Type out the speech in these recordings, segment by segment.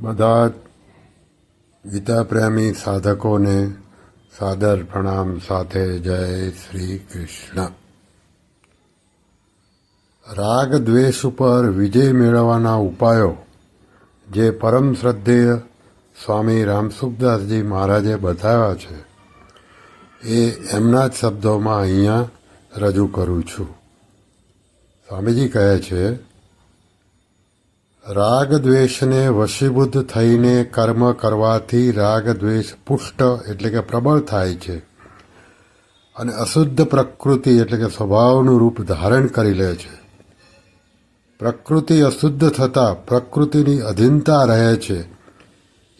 બધા ગીતા પ્રેમી સાધકોને સાદર પ્રણામ સાથે જય શ્રી કૃષ્ણ. રાગ દ્વેષ ઉપર વિજય મેળવવાના ઉપાયો જે પરમ શ્રદ્ધેય સ્વામી રામસુખદાસજી મહારાજે બતાવ્યા છે એ એમના જ શબ્દોમાં અહીંયા રજૂ કરું છું. સ્વામીજી કહે છે, રાગ દ્વેષને વશીભૂત થઈને કર્મ કરવાથી રાગ દ્વેષ પુષ્ટ એટલે કે પ્રબળ થાય છે અને અશુદ્ધ પ્રકૃતિ એટલે કે સ્વભાવનું રૂપ ધારણ કરી લે છે. પ્રકૃતિ અશુદ્ધ થતાં પ્રકૃતિની અધીનતા રહે છે.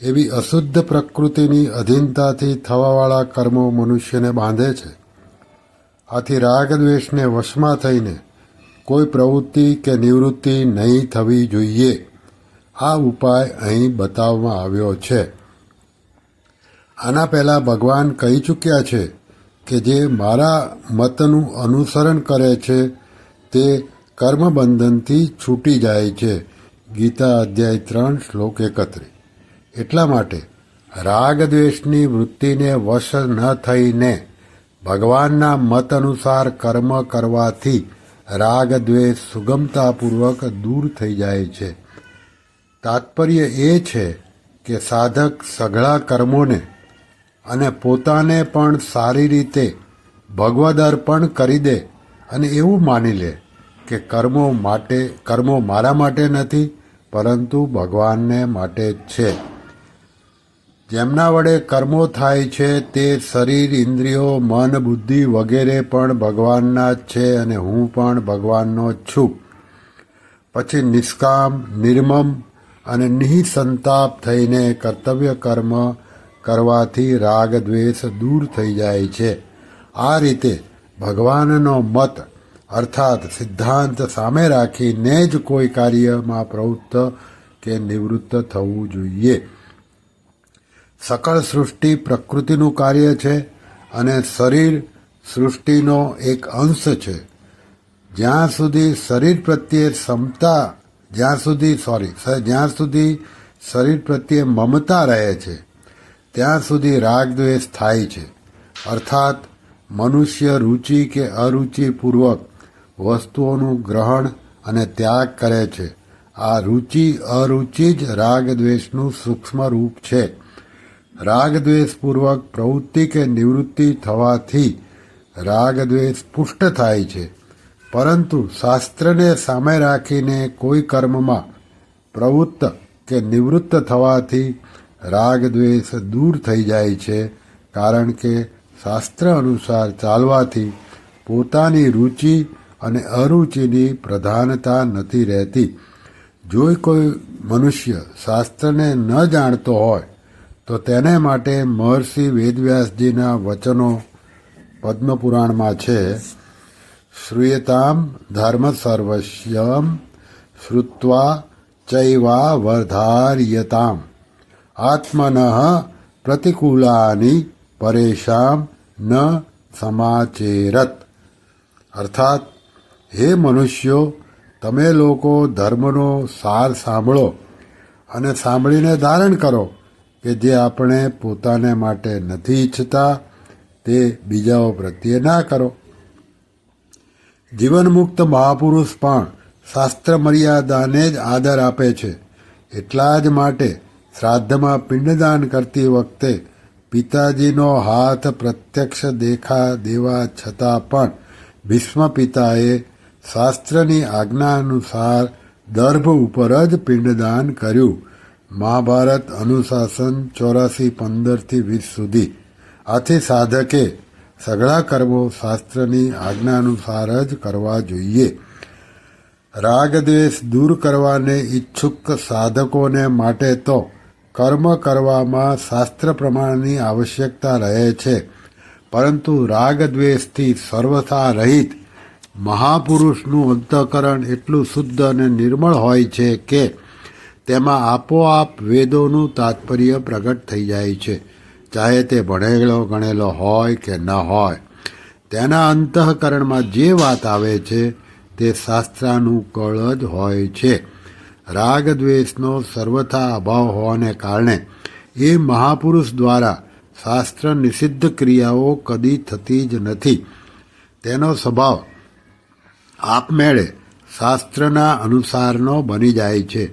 એવી અશુદ્ધ પ્રકૃતિની અધીનતાથી થવાવાળા કર્મો મનુષ્યને બાંધે છે. આથી રાગ દ્વેષને વશમાં થઈને કોઈ પ્રવૃત્તિ કે નિવૃત્તિ નહીં થવી જોઈએ. આ ઉપાય અહીં બતાવવામાં આવ્યો છે. આના પહેલાં ભગવાન કહી ચૂક્યા છે કે જે મારા મતનું અનુસરણ કરે છે તે કર્મબંધનથી છૂટી જાય છે. ગીતા અધ્યાય 3 શ્લોક 31. એટલા માટે રાગ દ્વેષની વૃત્તિને વશ ન થઈને ભગવાનના મત અનુસાર કર્મ કરવાથી રાગ દ્વેષ સુગમતાપૂર્વક દૂર થઈ જાય છે. તાત્પર્ય એ છે કે સાધક સઘળા કર્મોને અને પોતાને પણ સારી રીતે ભગવદ અર્પણ કરી દે અને એવું માની લે કે કર્મો મારા માટે નથી પરંતુ ભગવાનને માટે જ છે. જેમના વડે કર્મો થાય છે તે શરીર, ઇન્દ્રિયો, મન, બુદ્ધિ વગેરે પણ ભગવાનના જ છે અને હું પણ ભગવાનનો જ છું. પછી નિષ્કામ, નિર્મમ અને નિઃસંતાપ થઈને કર્તવ્ય કર્મ કરવાથી રાગ દ્વેષ દૂર થઈ જાય છે. આ રીતે ભગવાનનો મત અર્થાત સિદ્ધાંત સામે રાખીને જ કોઈ કાર્યમાં પ્રવૃત્ત કે નિવૃત્ત થવું જોઈએ. સકળ સૃષ્ટિ પ્રકૃતિનું કાર્ય છે અને શરીર સૃષ્ટિનો એક અંશ છે. જ્યાં સુધી શરીર પ્રત્યે મમતા રહે છે ત્યાં સુધી રાગ દ્વેષ થાય છે. અર્થાત મનુષ્ય રુચિ કે અરુચિપૂર્વક વસ્તુઓનું ગ્રહણ અને ત્યાગ કરે છે. આ રુચિ અરુચિ જ રાગ દ્વેષનું સૂક્ષ્મ રૂપ છે. રાગ દ્વેષપૂર્વક પ્રવૃત્તિ કે નિવૃત્તિ થવાથી રાગ દ્વેષ પુષ્ટ થાય છે. પરંતુ શાસ્ત્રને સામે રાખીને કોઈ કર્મમાં પ્રવૃત્ત કે નિવૃત્ત થવાથી રાગ દ્વેષ દૂર થઈ જાય છે. કારણ કે શાસ્ત્ર અનુસાર ચાલવાથી પોતાની રુચિ અને અરુચિની પ્રધાનતા નથી રહેતી. જો કોઈ મનુષ્ય શાસ્ત્રને ન જાણતો હોય તો તેને માટે મહર્ષિ વેદવ્યાસજીના વચનો પદ્મપુરાણમાં છે. શ્રૂયતામ ધર્મ સર્વસ્યમ શ્રુત્વા ચૈવા વર્ધાર્યતામ આત્મનઃ પ્રતિકૂલાની પરેશામ ન સમાચેરત. અર્થાત, હે મનુષ્યો, તમે લોકો ધર્મનો સાર સાંભળો અને સાંભળીને ધારણ કરો કે જે આપણે પોતાને માટે નથી ઈચ્છતા તે બીજાઓ પ્રત્યે ના કરો. જીવનમુક્ત મહાપુરુષ પણ શાસ્ત્ર મર્યાદાને જ આદર આપે છે. એટલા જ માટે શ્રાદ્ધમાં પિંડદાન કરતી વખતે પિતાજીનો હાથ પ્રત્યક્ષ દેવા છતાં પણ ભીષ્મ પિતાએ શાસ્ત્રની આજ્ઞા અનુસાર દર્ભ ઉપર જ પિંડદાન કર્યું. મહાભારત અનુશાસન 84:15-20 સુધી. આથી સાધકે સઘળા કર્મો શાસ્ત્રની આજ્ઞા અનુસાર જ કરવા જોઈએ. રાગ દ્વેષ દૂર કરવાને ઈચ્છુક સાધકોને માટે તો કર્મ કરવામાં શાસ્ત્ર પ્રમાણની આવશ્યકતા રહે છે. પરંતુ રાગ દ્વેષથી સર્વથા રહિત મહાપુરુષનું અંતઃકરણ એટલું શુદ્ધ અને નિર્મળ હોય છે કે તેમાં આપોઆપ વેદોનું તાત્પર્ય પ્રગટ થઈ જાય છે. ચાહે તે ભણેલો ગણેલો હોય કે ન હોય, તેના અંતઃકરણમાં જે વાત આવે છે તે શાસ્ત્રાનુકૂળ જ હોય છે. રાગ દ્વેષનો સર્વથા અભાવ હોવાને કારણે એ મહાપુરુષ દ્વારા શાસ્ત્ર નિષિદ્ધ ક્રિયાઓ કદી થતી જ નથી. તેનો સ્વભાવ આપમેળે શાસ્ત્રના અનુસારનો બની જાય છે.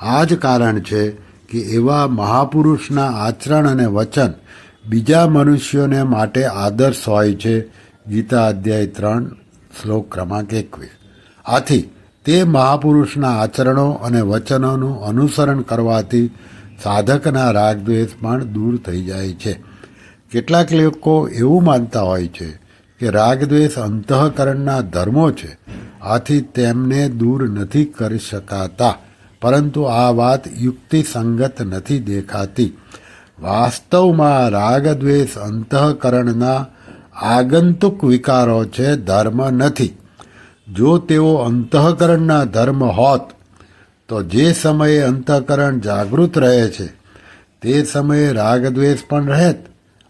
આ જ કારણ છે કે એવા મહાપુરુષના આચરણ અને વચન બીજા મનુષ્યોને માટે આદર્શ હોય છે. ગીતા અધ્યાય 3 શ્લોક ક્રમાંક 21. આથી તે મહાપુરુષના આચરણો અને વચનોનું અનુસરણ કરવાથી સાધકના રાગદ્વેષ પણ દૂર થઈ જાય છે. કેટલાક લોકો એવું માનતા હોય છે કે રાગદ્વેષ અંતઃકરણના ધર્મો છે, આથી તેમને દૂર નથી કરી શકાતા. પરંતુ આ વાત યુક્તિસંગત નથી દેખાતી. વાસ્તવમાં રાગદ્વેષ અંતઃકરણના આગંતુક વિકારો છે, ધર્મ નથી. જો તેઓ અંતઃકરણના ધર્મ હોત તો જે સમયે અંતઃકરણ જાગૃત રહે છે તે સમયે રાગદ્વેષ પણ રહેત,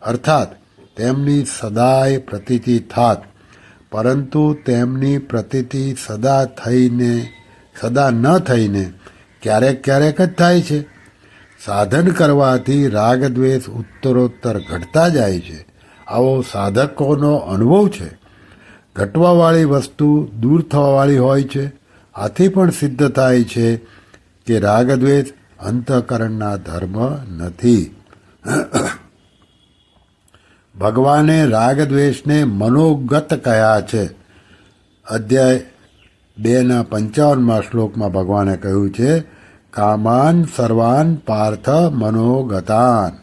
અર્થાત તેમની સદાય પ્રતીતિ થાત. પરંતુ તેમની પ્રતીતિ સદા ન થઈને ક્યારેક ક્યારેક જ થાય છે. સાધન કરવાથી રાગદ્વેષ ઉત્તરોત્તર ઘટતા જાય છે. આવો સાધકોનો અનુભવ છે. ઘટવાવાળી વસ્તુ દૂર થવાવાળી હોય છે. આથી પણ સિદ્ધ થાય છે કે રાગદ્વેષ અંતઃકરણના ધર્મ નથી. ભગવાને રાગદ્વેષને મનોગત કહ્યા છે. અધ્યાય 2:55 શ્લોકમાં ભગવાને કહ્યું છે, કામાન સર્વાન પાર્થ મનોગતાન.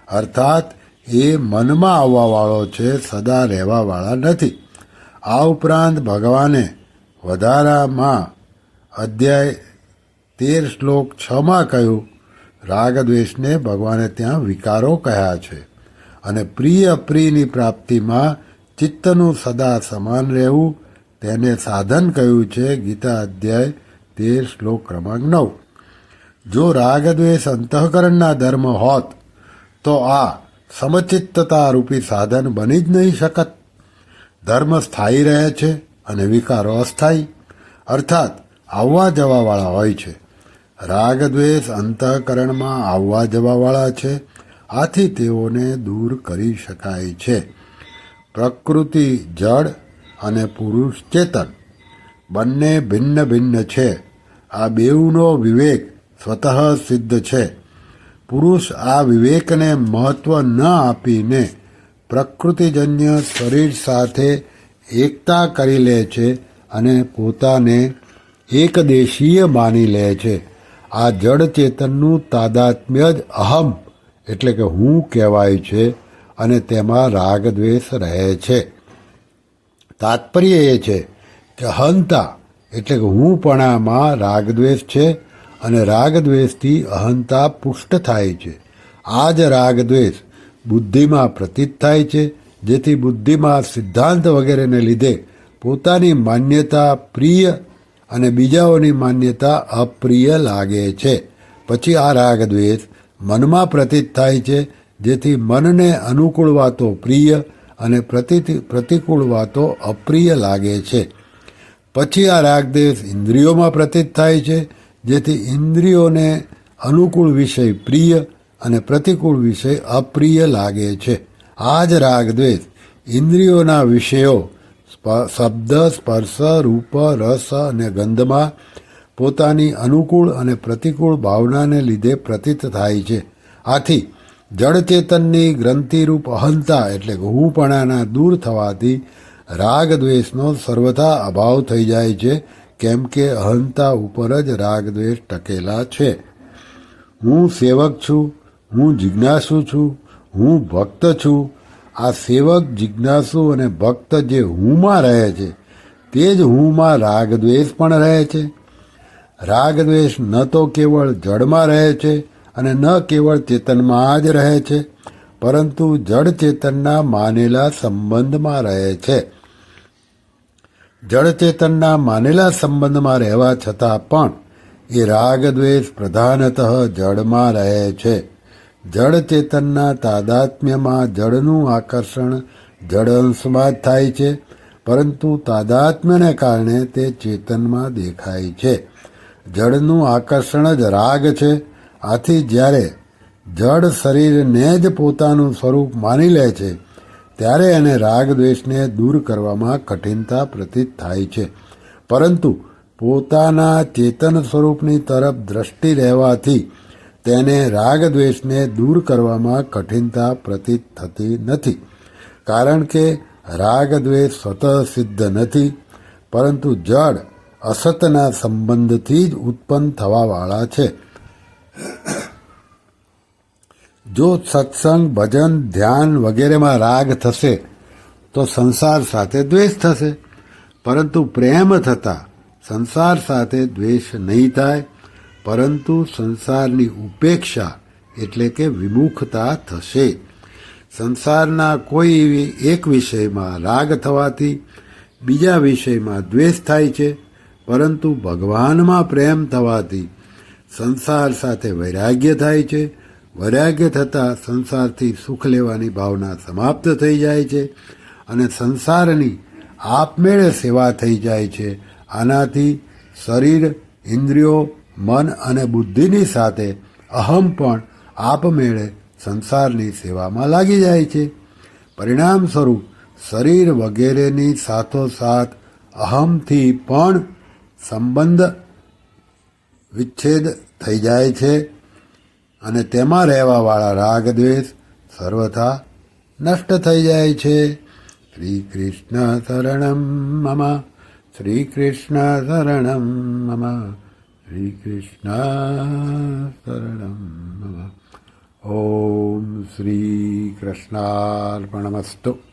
અર્થાત એ મનમાં આવવાવાળો છે, સદા રહેવાવાળા નથી. આ ઉપરાંત ભગવાને વધારામાં અધ્યાય 13 શ્લોક 6માં કહ્યું, રાગદ્વેષને ભગવાને ત્યાં વિકારો કહ્યા છે. અને પ્રિય અપ્રિયની પ્રાપ્તિમાં ચિત્તનું સદા સમાન રહેવું તેને સાધન કહ્યું છે. ગીતા અધ્યાય 13 શ્લોક ક્રમાંક 9. જો રાગદ્વેષ અંતઃકરણના ધર્મ હોત તો આ સમચિત્તતા રૂપી સાધન બની જ નહીં શકત. ધર્મ સ્થાયી રહે છે અને વિકારો અસ્થાયી, અર્થાત આવવા જવાવાળા હોય છે. રાગદ્વેષ અંતઃકરણમાં આવવા જવાવાળા છે, આથી તેઓને દૂર કરી શકાય છે. પ્રકૃતિ જડ અને પુરુષ ચેતન બંને ભિન્ન ભિન્ન છે. આ બેઉનો વિવેક સ્વતઃ સિદ્ધ છે. પુરુષ આ વિવેકને મહત્વ ન આપીને પ્રકૃતિજન્ય શરીર સાથે એકતા કરી લે છે અને પોતાને એકદેશીય માની લે છે. આ જડ ચેતનનું તાદાત્મ્ય જ અહમ એટલે કે હું કહેવાય છે અને તેમાં રાગદ્વેષ રહે છે. તાત્પર્ય એ છે કે અહંતા એટલે કે હુંપણામાં રાગદ્વેષ છે અને રાગદ્વેષથી અહંતા પુષ્ટ થાય છે. આ જ રાગદ્વેષ બુદ્ધિમાં પ્રતીત થાય છે, જેથી બુદ્ધિમાં સિદ્ધાંત વગેરેને લીધે પોતાની માન્યતા પ્રિય અને બીજાઓની માન્યતા અપ્રિય લાગે છે. પછી આ રાગદ્વેષ મનમાં પ્રતીત થાય છે, જેથી મનને અનુકૂળ વાતો પ્રિય અને પ્રતિકૂળ વાતો અપ્રિય લાગે છે. પછી આ રાગદ્વેષ ઇન્દ્રિયોમાં પ્રતીત થાય છે, જેથી ઇન્દ્રિયોને અનુકૂળ વિષય પ્રિય અને પ્રતિકૂળ વિષય અપ્રિય લાગે છે. આ જ રાગદ્વેષ ઇન્દ્રિયોના વિષયો શબ્દ, સ્પર્શ, રૂપ, રસ અને ગંધમાં પોતાની અનુકૂળ અને પ્રતિકૂળ ભાવનાને લીધે પ્રતીત થાય છે. આથી જડચેતનની ગ્રંથિરૂપ અહંતા એટલે હુંપણાના દૂર થવાથી રાગદ્વેષનો સર્વથા અભાવ થઈ જાય છે, કેમ કે અહંતા ઉપર જ રાગદ્વેષ ટકેલા છે. હું સેવક છું, હું જિજ્ઞાસુ છું, હું ભક્ત છું. આ સેવક, જિજ્ઞાસુ અને ભક્ત જે હુંમાં રહે છે તે જ હુંમાં રાગદ્વેષ પણ રહે છે. રાગદ્વેષ ન તો કેવળ જડમાં રહે છે અને ન કેવળ ચેતનમાં જ રહે છે, પરંતુ જડ ચેતનના માનેલા સંબંધમાં રહે છે. જડ ચેતનના માનેલા સંબંધમાં રહેવા છતાં પણ એ રાગદ્વેષ પ્રધાનતઃ જડમાં રહે છે. જડ ચેતનના તાદાત્મ્યમાં જડનું આકર્ષણ જડ અંશમાં જ થાય છે, પરંતુ તાદાત્મ્યને કારણે તે ચેતનમાં દેખાય છે. જળનું આકર્ષણ જ રાગ છે. આથી જ્યારે જળ શરીરને જ પોતાનું સ્વરૂપ માની લે છે ત્યારે એને રાગ દ્વેષને દૂર કરવામાં કઠિનતા પ્રતીત થાય છે. પરંતુ પોતાના ચેતન સ્વરૂપની તરફ દ્રષ્ટિ રહેવાથી તેને રાગ દ્વેષને દૂર કરવામાં કઠિનતા પ્રતીત થતી નથી. કારણ કે રાગ દ્વેષ સ્વતઃ સિદ્ધ નથી, પરંતુ જળ અસતના સંબંધથી જ ઉત્પન્ન થવાવાળા છે. જો સત્સંગ, ભજન, ધ્યાન વગેરેમાં રાગ થશે તો સંસાર સાથે દ્વેષ થશે, પરંતુ પ્રેમ થતાં સંસાર સાથે દ્વેષ નહીં થાય, પરંતુ સંસારની ઉપેક્ષા એટલે કે વિમુખતા થશે. સંસારના કોઈ એક વિષયમાં રાગ થવાથી બીજા વિષયમાં દ્વેષ થાય છે, પરંતુ ભગવાનમાં પ્રેમ થવાથી સંસાર સાથે વૈરાગ્ય થાય છે. વૈરાગ્ય થતાં સંસારથી સુખ લેવાની ભાવના સમાપ્ત થઈ જાય છે અને સંસારની આપમેળે સેવા થઈ જાય છે. આનાથી શરીર, ઇન્દ્રિયો, મન અને બુદ્ધિની સાથે અહમ પણ આપમેળે સંસારની સેવામાં લાગી જાય છે. પરિણામ સ્વરૂપ શરીર વગેરેની સાથોસાથ અહમથી પણ સંબંધ વિચ્છેદ થઈ જાય છે અને તેમાં રહેવાવાળા રાગ દ્વેષ સર્વથા નષ્ટ થઈ જાય છે. શ્રી કૃષ્ણ શરણમ મમ, શ્રી કૃષ્ણ શરણમ મમ, શ્રી કૃષ્ણ શરણમ મમ. ઓમ શ્રી કૃષ્ણાર્પણમસ્તુ.